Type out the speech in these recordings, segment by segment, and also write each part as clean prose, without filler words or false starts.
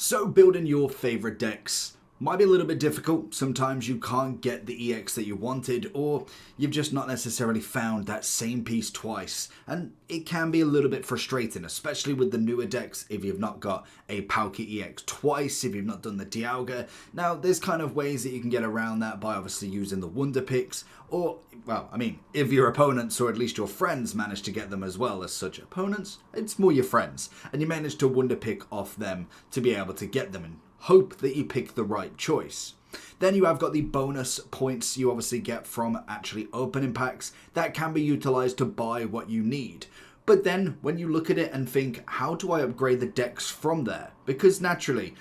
So building your favorite decks might be a little bit difficult. Sometimes you can't get the EX that you wanted, or you've just not necessarily found that same piece twice. And it can be a little bit frustrating, especially with the newer decks if you've not got a Palkia EX twice, if you've not done the Dialga. Now, there's kind of ways that you can get around that by obviously using the Wonder Picks, or, well, I mean, if your opponents or at least your friends manage to get them as well as such opponents, it's more your friends, and you manage to Wonder Pick off them to be able to get them and hope that you pick the right choice. Then you have got the bonus points you obviously get from actually opening packs that can be utilized to buy what you need. But then when you look at it and think, how do I upgrade the decks from there? Because naturally,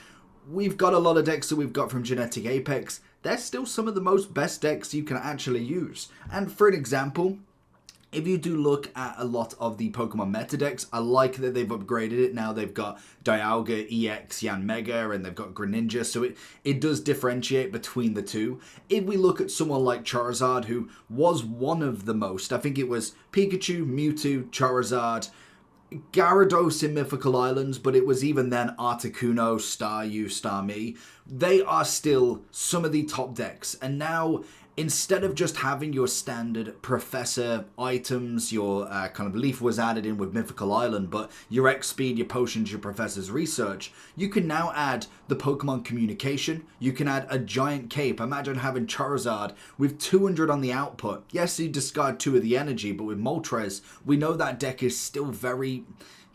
we've got a lot of decks that we've got from Genetic Apex. They're still some of the most best decks you can actually use. And for an example, if you do look at a lot of the Pokemon meta decks, I like that they've upgraded it. Now they've got Dialga, EX, Yanmega, and they've got Greninja, so it does differentiate between the two. If we look at someone like Charizard, who was one of the most, I think it was Pikachu, Mewtwo, Charizard, Gyarados in Mythical Islands, but it was even then Articuno, Staryu, Starmie. They are still some of the top decks, and now instead of just having your standard Professor items, your kind of Leaf was added in with Mythical Island, but your X-Speed, your Potions, your Professor's Research, you can now add the Pokemon Communication, you can add a Giant Cape. Imagine having Charizard with 200 on the output. Yes, you discard 2 of the energy, but with Moltres, we know that deck is still very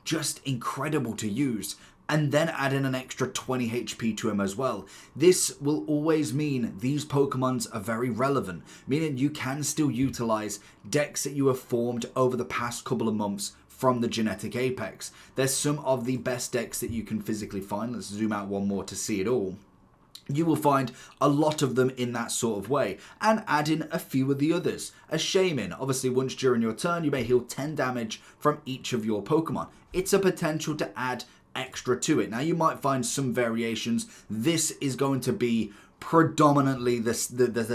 just incredible to use. And then add in an extra 20 HP to him as well. This will always mean these Pokemons are very relevant, meaning you can still utilize decks that you have formed over the past couple of months from the Genetic Apex. There's some of the best decks that you can physically find. Let's zoom out one more to see it all. You will find a lot of them in that sort of way, and add in a few of the others. A Shaman, obviously once during your turn you may heal 10 damage from each of your Pokemon. It's a potential to add extra to it. Now you might find some variations. This is going to be predominantly the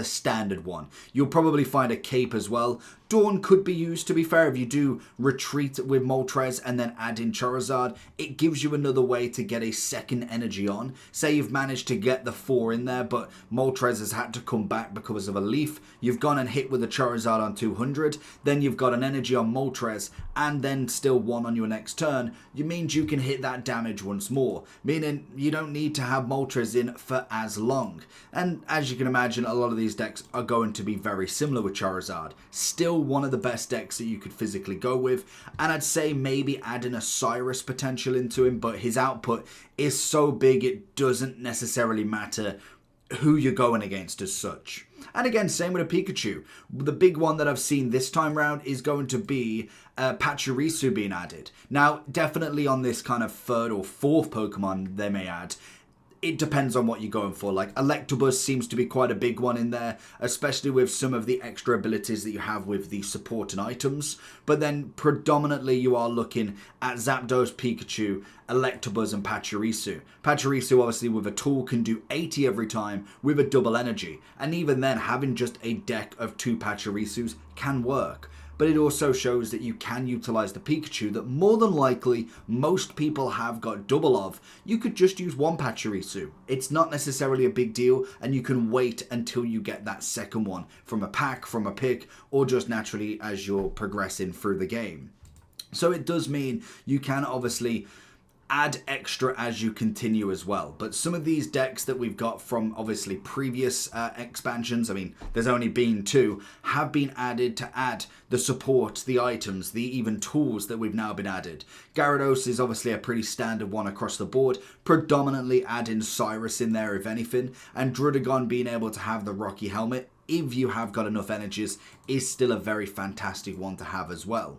standard one. You'll probably find a Cape as well. Dawn could be used, to be fair, if you do retreat with Moltres and then add in Charizard. It gives you another way to get a second energy on. Say you've managed to get the 4 in there, but Moltres has had to come back because of a Leaf. You've gone and hit with a Charizard on 200. Then you've got an energy on Moltres and then still 1 on your next turn. It means you can hit that damage once more, meaning you don't need to have Moltres in for as long. And as you can imagine, a lot of these decks are going to be very similar with Charizard. Still one of the best decks that you could physically go with, and I'd say maybe adding a Cyrus potential into him, but his output is so big it doesn't necessarily matter who you're going against as such. And again, same with a Pikachu. The big one that I've seen this time round is going to be Pachirisu being added. Now, definitely on this kind of 3rd or 4th Pokemon they may add, it depends on what you're going for. Like Electabuzz seems to be quite a big one in there, especially with some of the extra abilities that you have with the support and items. But then predominantly you are looking at Zapdos, Pikachu, Electabuzz and Pachirisu. Pachirisu obviously with a tool can do 80 every time with a double energy. And even then having just a deck of 2 Pachirisus can work. But it also shows that you can utilize the Pikachu that more than likely most people have got double of. You could just use 1 Pachirisu. It's not necessarily a big deal, and you can wait until you get that second one from a pack, from a pick, or just naturally as you're progressing through the game. So it does mean you can obviously add extra as you continue as well. But some of these decks that we've got from obviously previous expansions, I mean, there's only been 2, have been added to add the support, the items, the even tools that we've now been added. Gyarados is obviously a pretty standard one across the board, predominantly adding Cyrus in there if anything, and Druddigon being able to have the Rocky Helmet, if you have got enough energies, is still a very fantastic one to have as well.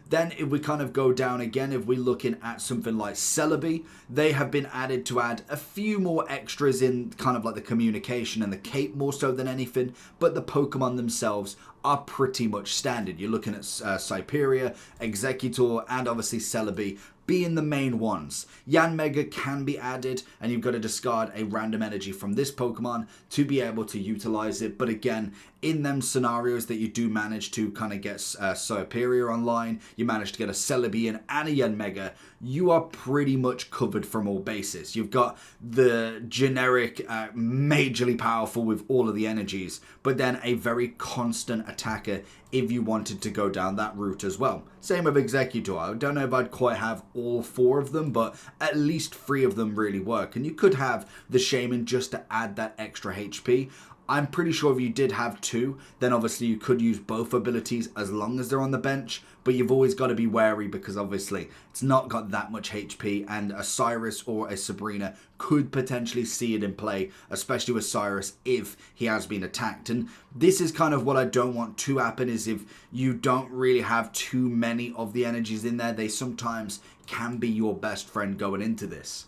Then if we kind of go down again, if we're looking at something like Celebi, they have been added to add a few more extras in kind of like the communication and the cape more so than anything, but the Pokemon themselves are pretty much standard. You're looking at Cyperia, Executor, and obviously Celebi being the main ones. Yanmega can be added, and you've got to discard a random energy from this Pokemon to be able to utilize it. But again, in them scenarios that you do manage to kind of get Cyperia online, you manage to get a Celebi and a Yanmega, you are pretty much covered from all bases. You've got the generic, majorly powerful with all of the energies, but then a very constant attacker if you wanted to go down that route as well. Same with Executor. I don't know if I'd quite have all 4 of them, but at least 3 of them really work. And you could have the Shaman just to add that extra HP. I'm pretty sure if you did have 2, then obviously you could use both abilities as long as they're on the bench, but you've always got to be wary because obviously it's not got that much HP, and a Cyrus or a Sabrina could potentially see it in play, especially with Cyrus if he has been attacked. And this is kind of what I don't want to happen, is if you don't really have too many of the energies in there, they sometimes can be your best friend going into this.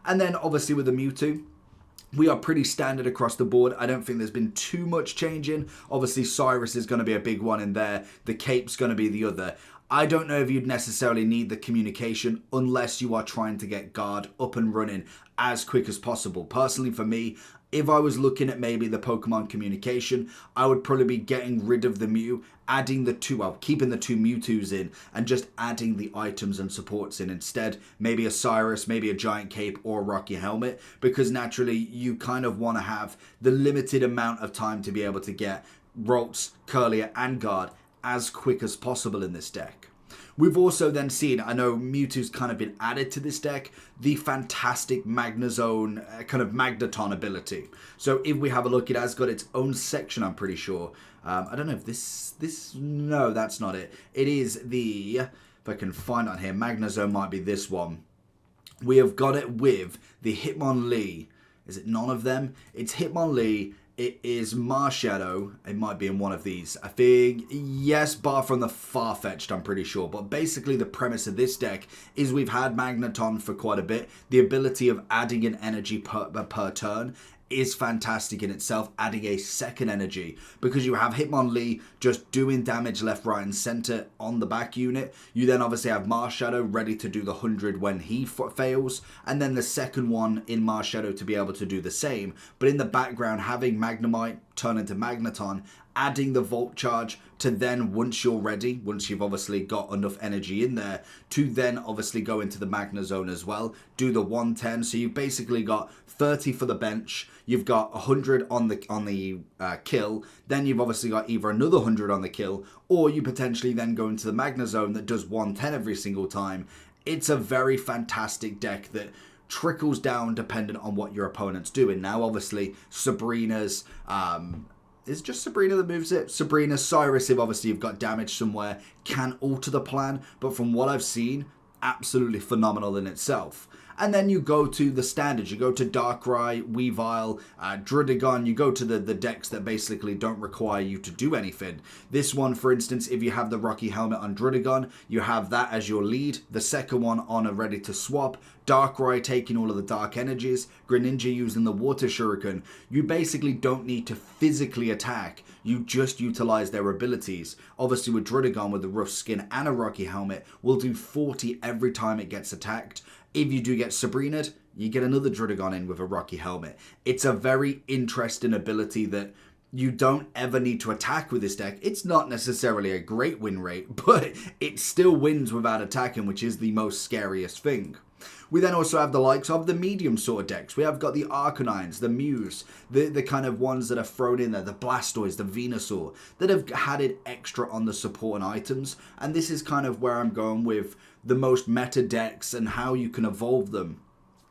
And then obviously with the Mewtwo, we are pretty standard across the board. I don't think there's been too much changing. Obviously, Cyrus is going to be a big one in there. The Cape's going to be the other. I don't know if you'd necessarily need the communication unless you are trying to get Guard up and running as quick as possible. Personally, for me, if I was looking at maybe the Pokemon communication, I would probably be getting rid of the Mew, adding the 2, well, keeping the 2 Mewtwo's in, and just adding the items and supports in instead. Maybe a Cyrus, maybe a Giant Cape, or a Rocky Helmet, because naturally you kind of want to have the limited amount of time to be able to get Ralts, Curlier, and Guard as quick as possible in this deck. We've also then seen, I know Mewtwo's kind of been added to this deck, the fantastic Magnezone kind of Magneton ability. So if we have a look, it has got its own section, I'm pretty sure. I don't know if no, that's not it. It is the, if I can find it on here, Magnezone might be this one. We have got it with the Hitmonlee. Is it none of them? It's Hitmonlee. It is Marshadow. It might be in one of these. I think, yes, bar from the Farfetch'd, I'm pretty sure. But basically the premise of this deck is we've had Magneton for quite a bit. The ability of adding an energy per turn is fantastic in itself, adding a second energy, because you have Hitmonlee just doing damage left, right, and center on the back unit. You then obviously have Marshadow ready to do the 100 when he fails, and then the second one in Marshadow to be able to do the same. But in the background, having Magnemite turn into Magneton, adding the Volt Charge to then, once you're ready, once you've obviously got enough energy in there, to then obviously go into the Magnezone as well, do the 110. So you've basically got 30 for the bench, you've got 100 on the kill, then you've obviously got either another 100 on the kill, or you potentially then go into the Magnezone that does 110 every single time. It's a very fantastic deck that trickles down dependent on what your opponent's doing. Now obviously Sabrina's is just Sabrina that moves it. Sabrina, Cyrus, if obviously you've got damage somewhere, can alter the plan. But from what I've seen, absolutely phenomenal in itself. And then you go to the standards. You go to Darkrai, Weavile, Druddigon. You go to the decks that basically don't require you to do anything. This one, for instance, if you have the Rocky Helmet on Druddigon, you have that as your lead. The second one on a ready to swap. Darkrai taking all of the dark energies. Greninja using the Water Shuriken. You basically don't need to physically attack. You just utilize their abilities. Obviously with Druddigon with the rough skin and a Rocky Helmet, will do 40 every time it gets attacked. If you do get Sabrina'd, you get another Druddigon in with a Rocky Helmet. It's a very interesting ability that you don't ever need to attack with this deck. It's not necessarily a great win rate, but it still wins without attacking, which is the most scariest thing. We then also have the likes of the medium sort of decks. We have got the Arcanines, the Mews, the kind of ones that are thrown in there, the Blastoise, the Venusaur, that have had it extra on the support and items. And this is kind of where I'm going with the most meta decks and how you can evolve them,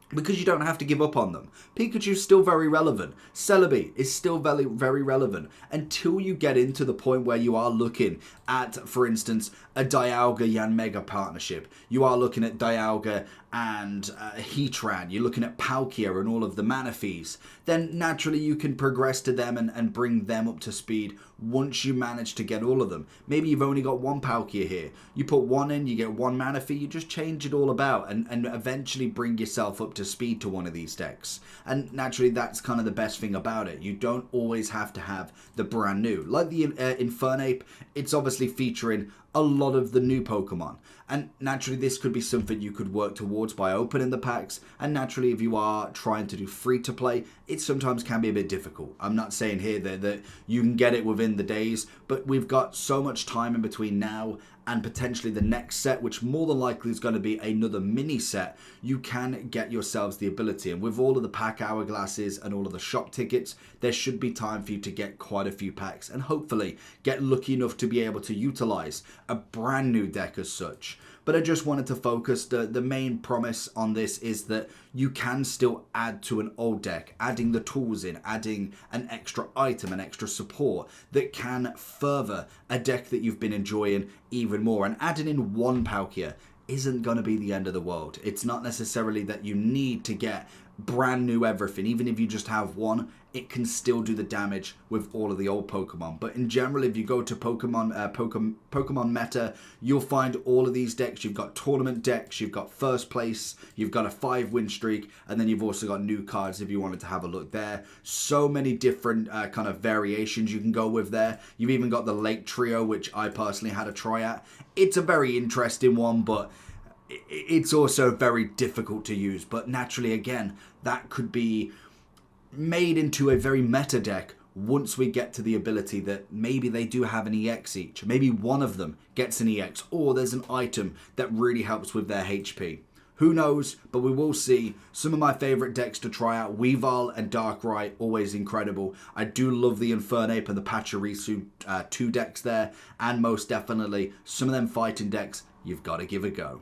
because you don't have to give up on them. Pikachu's still very relevant. Celebi is still very, very relevant until you get into the point where you are looking at, for instance, a Dialga Yanmega partnership. You are looking at Dialga and Heatran. You're looking at Palkia and all of the Manaphy's. Then naturally you can progress to them and bring them up to speed once you manage to get all of them. Maybe you've only got one Palkia here. You put one in, you get one Manaphy, you just change it all about and eventually bring yourself up to speed to one of these decks. And naturally that's kind of the best thing about it. You don't always have to have the brand new. Like the Infernape, it's obviously featuring a lot of the new Pokemon. And naturally this could be something you could work towards by opening the packs. And naturally if you are trying to do free to play, it sometimes can be a bit difficult. I'm not saying here that you can get it within the days, but we've got so much time in between now and potentially the next set, which more than likely is going to be another mini set, you can get yourselves the ability. And with all of the pack hourglasses and all of the shop tickets, there should be time for you to get quite a few packs and hopefully get lucky enough to be able to utilize a brand new deck as such. But I just wanted to focus, the main promise on this is that you can still add to an old deck, adding the tools in, adding an extra item, an extra support that can further a deck that you've been enjoying even more. And adding in one Palkia isn't going to be the end of the world. It's not necessarily that you need to get brand new everything. Even if you just have one, it can still do the damage with all of the old Pokemon. But in general, if you go to Pokemon Meta, you'll find all of these decks. You've got tournament decks, you've got first place, you've got a 5-win streak, and then you've also got new cards if you wanted to have a look there. So many different kind of variations you can go with there. You've even got the Lake Trio, which I personally had a try at. It's a very interesting one, but it's also very difficult to use. But naturally, again, that could be made into a very meta deck once we get to the ability that maybe they do have an EX each. Maybe one of them gets an EX, or there's an item that really helps with their HP. Who knows, but we will see. Some of my favourite decks to try out, Weavile and Darkrai, always incredible. I do love the Infernape and the Pachirisu 2 decks there, and most definitely some of them fighting decks you've got to give a go.